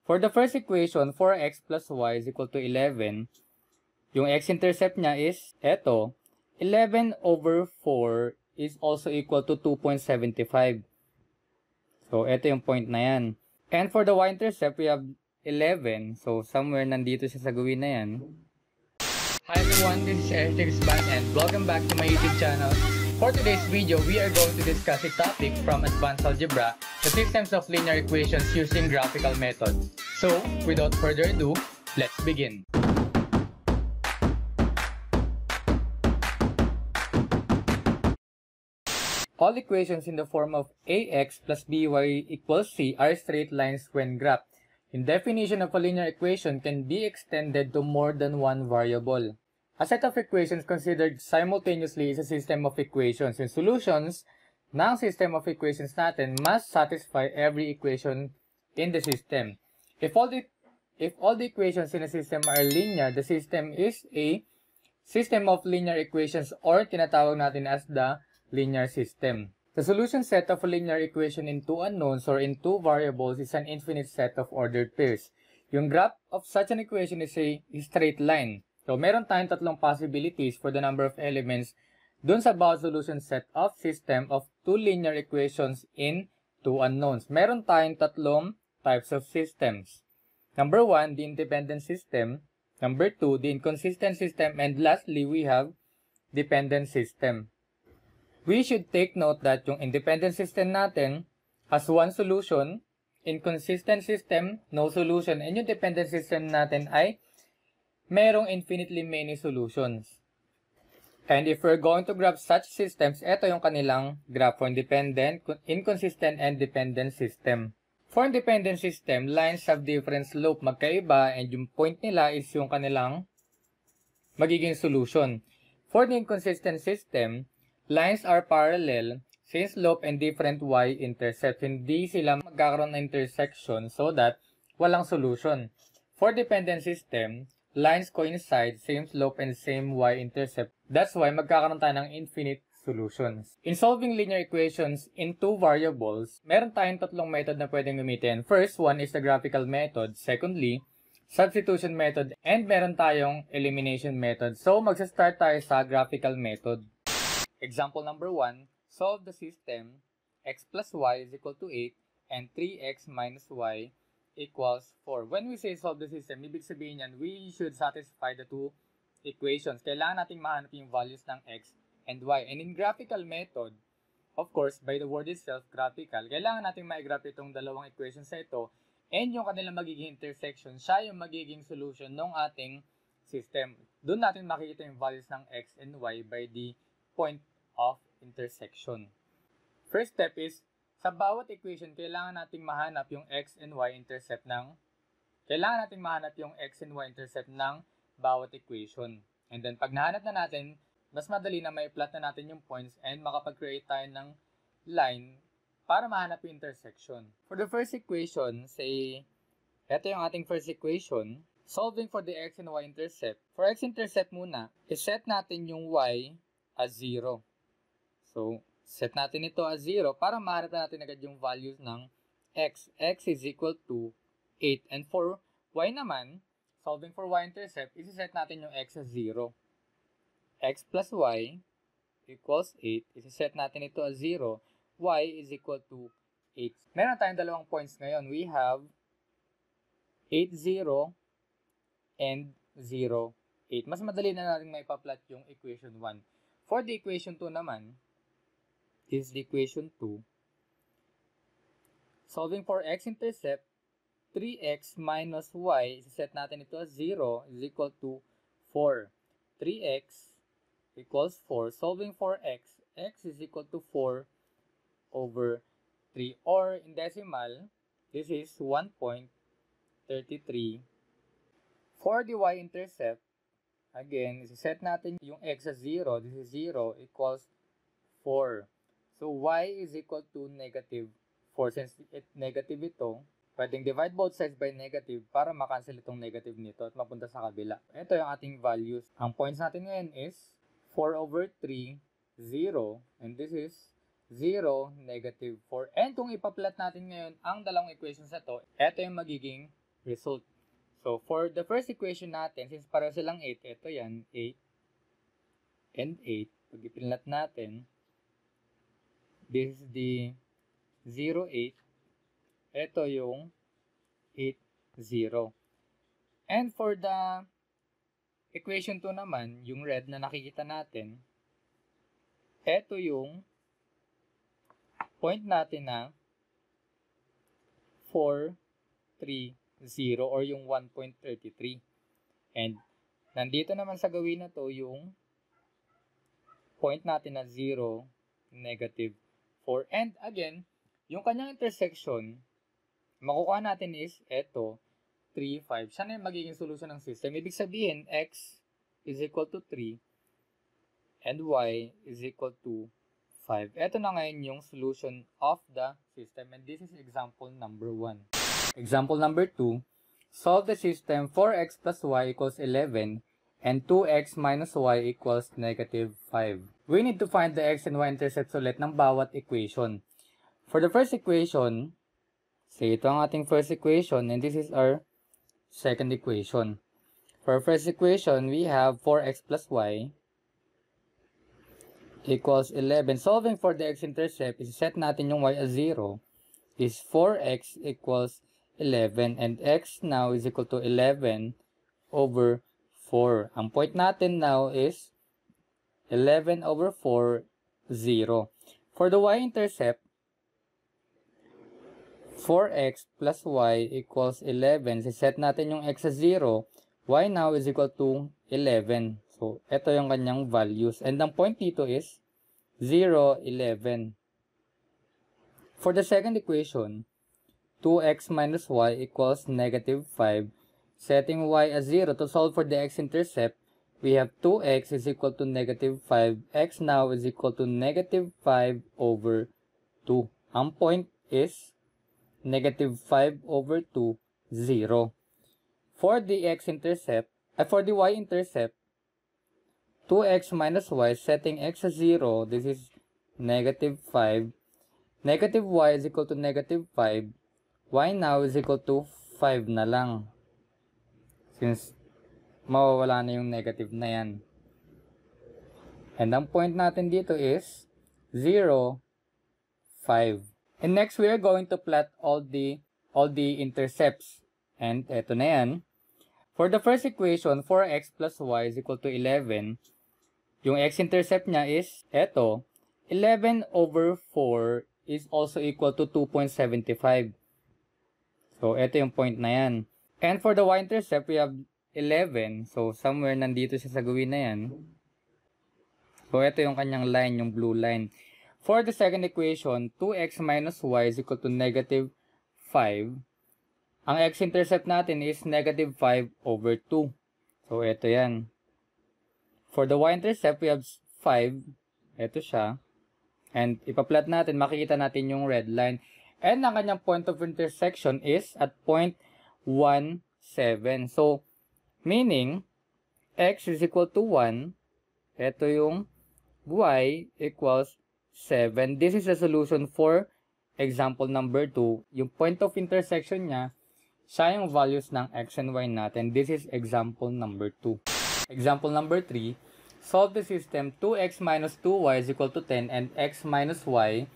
For the first equation, 4x plus y is equal to 11. Yung x-intercept niya is eto. 11 over 4 is also equal to 2.75. So, eto yung point na yan. And for the y-intercept, we have 11. So, somewhere nandito siya sa gawin na yan. Hi everyone, this is Eric Band and welcome back to my YouTube channel. For today's video, we are going to discuss a topic from Advanced Algebra, the systems of linear equations using graphical methods. So, without further ado, let's begin. All equations in the form of ax plus by equals c are straight lines when graphed. The definition of a linear equation can be extended to more than one variable. A set of equations considered simultaneously is a system of equations. Yung solutions ng system of equations natin must satisfy every equation in the system. If all the equations in a system are linear, the system is a system of linear equations or tinatawag natin as the linear system. The solution set of a linear equation in two unknowns or in two variables is an infinite set of ordered pairs. Yung graph of such an equation is a straight line. So, meron tayong tatlong possibilities for the number of elements dun sa bawat solution set of system of two linear equations in two unknowns. Meron tayong tatlong types of systems. Number 1, the independent system. Number 2, the inconsistent system. And lastly, we have dependent system. We should take note that yung independent system natin has one solution, inconsistent system, no solution, and yung dependent system natin ay merong infinitely many solutions. And if we're going to graph such systems, ito yung kanilang graph for independent, inconsistent, and dependent system. For independent system, lines have different slope, magkaiba, and yung point nila is yung kanilang magiging solution. For the inconsistent system, lines are parallel, same slope and different y-intercept. Hindi sila magkakaroon ng intersection so that walang solution. For dependent system, lines coincide, same slope and same y-intercept. That's why magkakaroon tayo ng infinite solutions. In solving linear equations in two variables, meron tayong tatlong method na pwedeng gamitin. First one is the graphical method. Secondly, substitution method. And meron tayong elimination method. So, magsa-start tayo sa graphical method. Example number 1, solve the system x plus y is equal to 8 and 3x minus y equals 4. When we say solve the system, ibig sabihin yan, we should satisfy the two equations. Kailangan nating mahanap yung values ng x and y. And in graphical method, of course, by the word itself, graphical, kailangan nating ma-graph itong dalawang equations sa ito and yung kanilang magiging intersection, siya yung magiging solution ng ating system. Doon natin makikita yung values ng x and y by the point of intersection. First step is, sa bawat equation, kailangan nating mahanap yung x and y intercept ng bawat equation. And then, pag nahanap na natin, mas madali na may plot na natin yung points and makapag-create tayo ng line para mahanap yung intersection. For the first equation, say, ito yung ating first equation, solving for the x and y intercept. For x-intercept muna, iset natin yung y as 0. So, set natin ito as 0 para mahanap natin agad yung values ng x. X is equal to 8. And for y naman, solving for y-intercept, isi-set natin yung x as 0. X plus y equals 8. Isi-set natin ito as 0. Y is equal to 8. Meron tayong dalawang points ngayon. We have 8, 0 and 0, 8. Mas madali na natin maipa-plot yung equation 1. For the equation 2 naman, this is the equation 2. Solving for x-intercept, 3x minus y, set natin ito as 0 is equal to 4. 3x equals 4. Solving for x, x is equal to 4 over 3. Or in decimal, this is 1.33. For the y-intercept, again, set natin yung x as 0. This is 0 equals 4. So, y is equal to negative 4. Since negative ito, pwedeng divide both sides by negative para makancel itong negative nito at mapunta sa kabila. Ito yung ating values. Ang points natin ngayon is 4 over 3, 0. And this is 0, negative 4. And kung ipa-plot natin ngayon ang dalawang equations na to, ito yung magiging result. So, for the first equation natin, since pareho silang 8, ito yan, 8 and 8. Pag ipinlat natin, this is the 0, 8. Ito yung 8, 0. And for the equation 2 naman, yung red na nakikita natin, ito yung point natin na 4, 3, 0 or yung 1.33. And nandito naman sa gawin na to yung point natin na 0, negative 4. And again, yung kanyang intersection, makukuha natin is eto, 3, 5. Siya na yung magiging solution ng system. Ibig sabihin, x is equal to 3 and y is equal to 5. Ito na ngayon yung solution of the system. And this is example number 1. Example number 2, solve the system 4x plus y equals 11 and 2x minus y equals negative 5. We need to find the x and y intercepts ulit ng bawat equation. For the first equation, say ito ang ating first equation and this is our second equation. For first equation, we have 4x plus y equals 11. Solving for the x-intercept, set natin yung y as 0 is 4x equals 11 and x now is equal to 11 over 4. Ang point natin now is 11 over 4, 0. For the y-intercept, 4x plus y equals 11. Set natin yung x as 0. Y now is equal to 11. So, ito yung kanyang values. And ang point dito is 0, 11. For the second equation, 2x minus y equals negative 5. Setting y as 0 to solve for the x-intercept, we have 2x is equal to negative 5. X now is equal to negative 5 over 2. Ang point is negative 5 over 2, 0. For the x-intercept, for the y-intercept, 2x minus y, setting x as 0, this is negative 5. Negative y is equal to negative 5. Y now is equal to 5 na lang. Since mawawala na yung negative na yan. And ang point natin dito is 0, 5. And next, we are going to plot all the intercepts. And eto na yan. For the first equation, 4x plus y is equal to 11. Yung x-intercept niya is eto. 11 over 4 is also equal to 2.75. So, ito yung point na yan. And for the y-intercept, we have 11. So, somewhere nandito siya sa gawin na yan. So, ito yung kanyang line, yung blue line. For the second equation, 2x minus y is equal to negative 5. Ang x-intercept natin is negative 5 over 2. So, ito yan. For the y-intercept, we have 5. Ito siya. And ipa-plot natin, makikita natin yung red line. And ang kanyang point of intersection is at point 1, 7. So, meaning, x is equal to 1. Ito yung y equals 7. This is the solution for example number 2. Yung point of intersection niya, siya yung values ng x and y natin. This is example number 2. Example number 3. Solve the system 2x minus 2y is equal to 10 and x minus y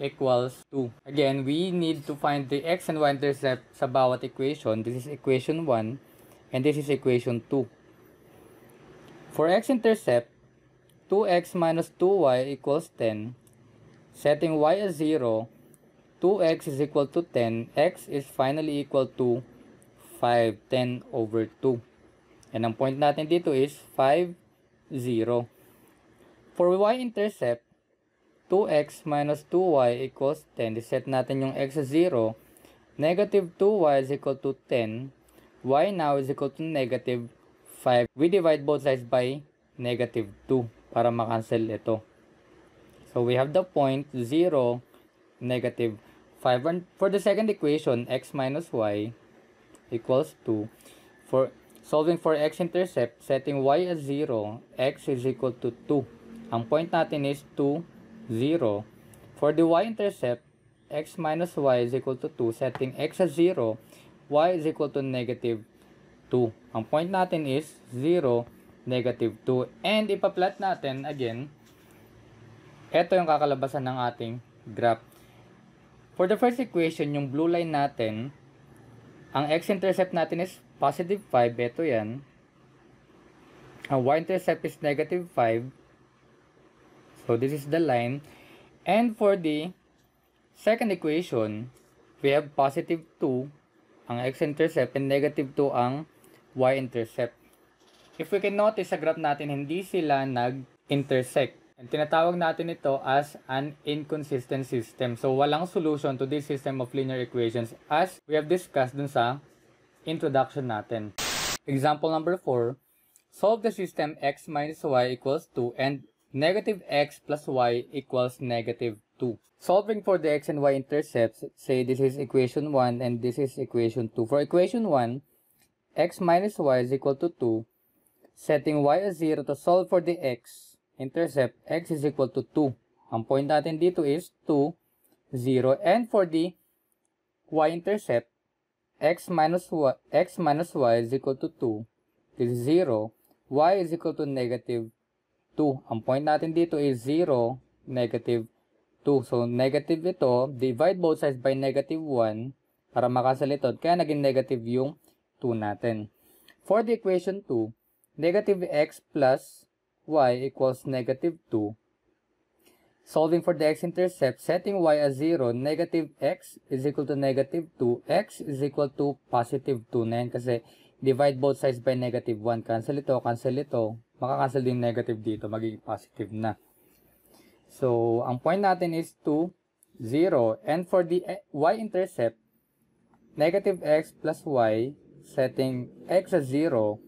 equals 2. Again, we need to find the x and y intercept sa bawat equation. This is equation 1 and this is equation 2. For x-intercept, 2x minus 2y equals 10. Setting y as 0, 2x is equal to 10. X is finally equal to 5, 10 over 2. And ang point natin dito is 5, 0. For y-intercept, 2x minus 2y equals 10. Set natin yung x as 0. Negative 2y is equal to 10. Y now is equal to negative 5. We divide both sides by negative 2 para makancel ito. So we have the point 0, negative 5. And for the second equation, x minus y equals 2. For solving for x-intercept, setting y as 0, x is equal to 2. Ang point natin is 2, 0. For the y-intercept, x minus y is equal to 2. Setting x as 0, y is equal to negative 2. Ang point natin is 0, negative 2. And ipa-plot natin again, ito yung kakalabasan ng ating graph. For the first equation, yung blue line natin, ang x-intercept natin is positive 5. Ito yan. Ang y-intercept is negative 5. So, this is the line. And for the second equation, we have positive 2 ang x-intercept and negative 2 ang y-intercept. If we can notice sa graph natin, hindi sila nag-intersect. And tinatawag natin ito as an inconsistent system. So, walang solution to this system of linear equations as we have discussed dun sa introduction natin. Example number 4, solve the system x minus y equals 2 and negative x plus y equals negative 2. Solving for the x and y intercepts, say this is equation 1 and this is equation 2. For equation 1, x minus y is equal to 2. Setting y as 0 to solve for the x intercept, x is equal to 2. Ang point natin dito is 2, 0. And for the y-intercept, x minus y is equal to 2. This is 0. Y is equal to negative 2. Ang point natin dito is 0, negative 2. So, negative ito, divide both sides by negative 1 para makasalitod. Kaya naging negative yung 2 natin. For the equation 2, negative x plus y equals negative 2. Solving for the x-intercept, setting y as 0, negative x is equal to negative 2. X is equal to positive 2 na yan kasi divide both sides by negative 1. Cancel ito, cancel ito. Makakancel din negative dito, magiging positive na. So, ang point natin is 2, 0. And for the y-intercept, negative x plus y, setting x as 0,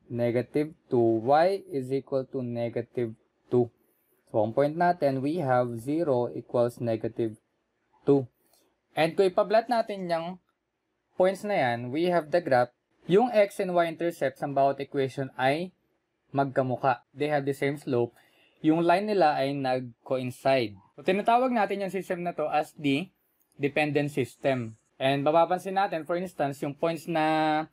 negative 2, y is equal to negative 2. So, ang point natin, we have 0 equals negative 2. And kung ipa-plot natin yung points na yan, we have the graph. Yung x and y intercepts ng bawat equation ay magkamuka. They have the same slope. Yung line nila ay nag-coincide. So, tinatawag natin yung system na to as the dependent system. And mapapansin natin, for instance, yung points na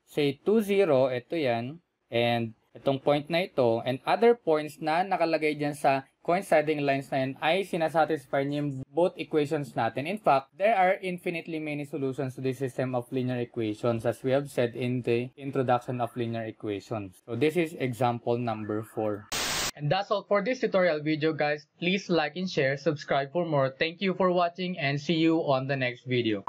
say 2, 0, ito yan. And itong point na ito. And other points na nakalagay dyan sa coinciding lines na yan ay sinasatisfy yung both equations natin. In fact, there are infinitely many solutions to this system of linear equations as we have said in the introduction of linear equations. So this is example number 4. And that's all for this tutorial video, guys. Please like and share, subscribe for more. Thank you for watching and see you on the next video.